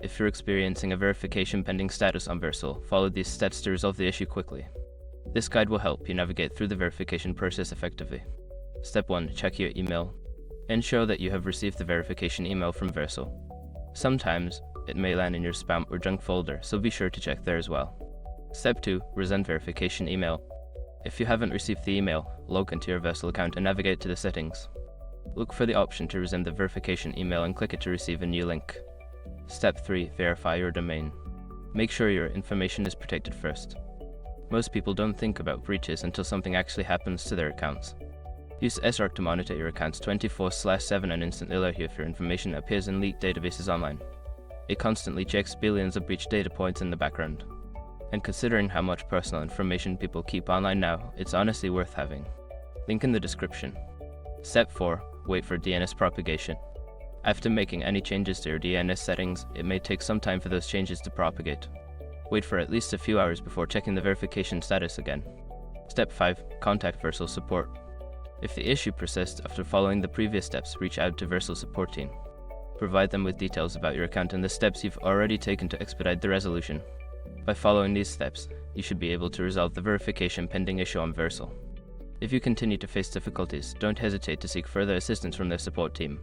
If you're experiencing a verification pending status on Vercel, follow these steps to resolve the issue quickly. This guide will help you navigate through the verification process effectively. Step 1. Check your email. Ensure that you have received the verification email from Vercel. Sometimes, it may land in your spam or junk folder, so be sure to check there as well. Step 2. Resend verification email. If you haven't received the email, log into your Vercel account and navigate to the settings. Look for the option to resend the verification email and click it to receive a new link. Step 3. Verify your domain. Make sure your information is protected first. Most people don't think about breaches until something actually happens to their accounts. Use SRC to monitor your accounts 24/7 and instantly alert you if your information appears in leaked databases online. It constantly checks billions of breach data points in the background. And considering how much personal information people keep online now, it's honestly worth having. Link in the description. Step 4. Wait for DNS propagation. After making any changes to your DNS settings, it may take some time for those changes to propagate. Wait for at least a few hours before checking the verification status again. Step 5. Contact Vercel support. If the issue persists after following the previous steps, reach out to Vercel support team. Provide them with details about your account and the steps you've already taken to expedite the resolution. By following these steps, you should be able to resolve the verification pending issue on Vercel. If you continue to face difficulties, don't hesitate to seek further assistance from their support team.